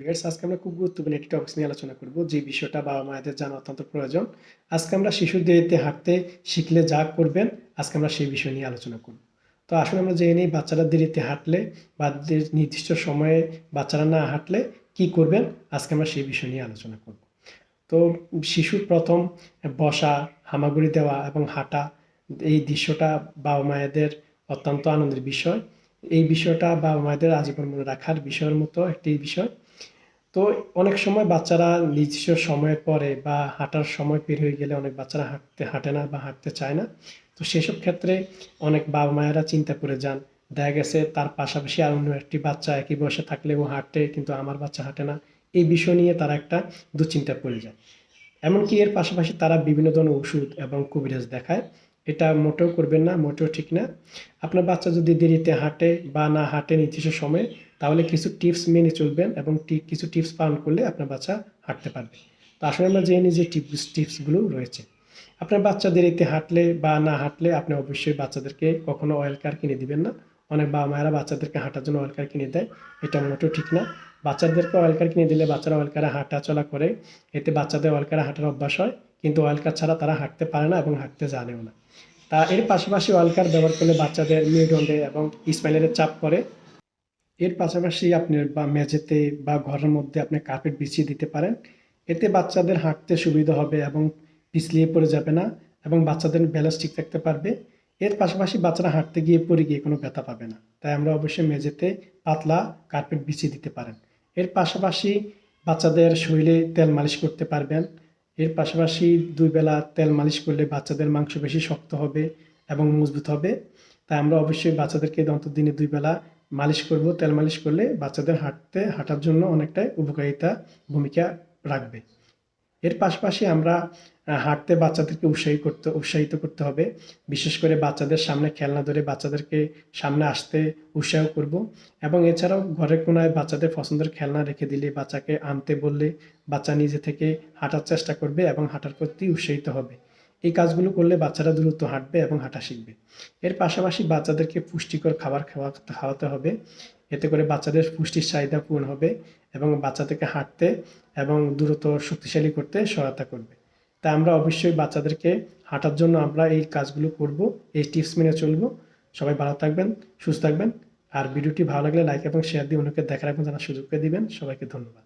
Viewers, আজকে আমরা খুব গুরুত্বপূর্ণ একটি টপিকস নিয়ে আলোচনা করব, যে বিষয়টা বাবা মায়েদের জানা অত্যন্ত প্রয়োজন। আজকে আমরা শিশুর দেরিতে হাঁটতে শিখলে যা করবেন, আজকে আমরা সেই বিষয় নিয়ে আলোচনা করব। তো আসলে আমরা জেনে নিই, বাচ্চারা দেরিতে হাঁটলে বা নির্দিষ্ট সময়ে বাচ্চারা না হাঁটলে কি করবেন, আজকে আমরা সেই বিষয় নিয়ে আলোচনা করব। তো শিশুর প্রথম বসা, হামাগুড়ি দেওয়া এবং হাঁটা, এই দৃশ্যটা বাবা মায়েদের অত্যন্ত আনন্দের বিষয়। এই বিষয়টা বাবা মায়েদের আজীবন মনে রাখার বিষয়ের মতো একটি বিষয়। তো অনেক সময় বাচ্চারা নির্দিষ্ট সময়ের পরে বা হাঁটার সময় পের হয়ে গেলে অনেক বাচ্চারা হাঁটে না বা হাঁটতে চায় না। তো সেসব ক্ষেত্রে অনেক বাবা মায়েরা চিন্তা করে যান, দেখা গেছে তার পাশাপাশি আর অন্য একটি বাচ্চা একই বয়সে থাকলে ও হাঁটে, কিন্তু আমার বাচ্চা হাঁটে না। এই বিষয় নিয়ে তারা একটা দুশ্চিন্তা পড়ে যায়। এমনকি এর পাশাপাশি তারা বিভিন্ন ধরনের ওষুধ এবং কবিরাজ দেখায়। এটা মোটেও করবেন না, মোটেও ঠিক না। আপনার বাচ্চা যদি দেরিতে হাঁটে বা না হাঁটে নির্দিষ্ট সময়ে, তাহলে কিছু টিপস মেনে চলবেন এবং কিছু টিপস পালন করলে আপনার বাচ্চা হাঁটতে পারবে। তো আসলে আমরা জেনে নিই যে টিপসগুলো রয়েছে। আপনার বাচ্চা দেরিতে হাঁটলে বা না হাঁটলে আপনি অবশ্যই বাচ্চাদেরকে কখনো অয়েল কার কিনে দিবেন না। অনেক বাবা মায়েরা বাচ্চাদেরকে হাঁটার জন্য অয়েল কার কিনে দেয়। এটা মোটেও ঠিক না। বাচ্চাদেরকে অয়েল কার কিনে দিলে বাচ্চারা অয়েল কারে হাঁটা চলা করে, এতে বাচ্চাদের অয়েল কারে হাঁটার অভ্যাস হয়, কিন্তু অয়েল কার ছাড়া তারা হাঁটতে পারে না এবং হাঁটতে জানেও না। তা এর পাশাপাশি অয়েল কার ব্যবহার করলে বাচ্চাদের মেরুদণ্ডে এবং স্পাইনালের চাপ পড়ে। এর পাশাপাশি আপনি বা মেঝেতে বা ঘরের মধ্যে আপনি কার্পেট বিছিয়ে দিতে পারেন। এতে বাচ্চাদের হাঁটতে সুবিধা হবে এবং পিছলিয়ে পড়ে যাবে না এবং বাচ্চাদের ব্যালেন্স ঠিক রাখতে পারবে। এর পাশাপাশি বাচ্চারা হাঁটতে গিয়ে পড়ে গিয়ে কোনো ব্যথা পাবে না। তাই আমরা অবশ্যই মেঝেতে পাতলা কার্পেট বিছিয়ে দিতে পারেন। এর পাশাপাশি বাচ্চাদের শরীরে তেল মালিশ করতে পারবেন। এর পাশাপাশি ২ বেলা তেল মালিশ করলে বাচ্চাদের মাংসপেশি শক্ত হবে এবং মজবুত হবে। তাই আমরা অবশ্যই বাচ্চাদেরকে অন্তত দিনে ২ বেলা মালিশ করব। তেল মালিশ করলে বাচ্চাদের হাঁটার জন্য অনেকটাই উপকারিতা ভূমিকা রাখবে। এর পাশাপাশি আমরা হাঁটতে বাচ্চাদেরকে উৎসাহিত করতে হবে। বিশেষ করে বাচ্চাদের সামনে খেলনা ধরে বাচ্চাদেরকে সামনে আসতে উৎসাহ করব। এবং এছাড়াও ঘরের কোনায় বাচ্চাদের পছন্দের খেলনা রেখে দিলে, বাচ্চাকে আনতে বললে বাচ্চা নিজে থেকে হাঁটার চেষ্টা করবে এবং হাঁটার প্রতি উৎসাহিত হবে। এই কাজগুলো করলে বাচ্চারা দ্রুত হাঁটবে এবং হাঁটা শিখবে। এর পাশাপাশি বাচ্চাদেরকে পুষ্টিকর খাবার খাওয়াতে হবে। এতে করে বাচ্চাদের পুষ্টির চাহিদা পূরণ হবে এবং বাচ্চাদেরকে হাঁটতে এবং দ্রুত শক্তিশালী করতে সহায়তা করবে। তাই আমরা অবশ্যই বাচ্চাদেরকে হাঁটার জন্য আমরা এই কাজগুলো করব, এই টিপস মেনে চলবো। সবাই ভালো থাকবেন, সুস্থ থাকবেন। আর ভিডিওটি ভালো লাগলে লাইক এবং শেয়ার দিয়ে অন্যকে দেখার এবং জানার সুযোগ করে দিবেন। সবাইকে ধন্যবাদ।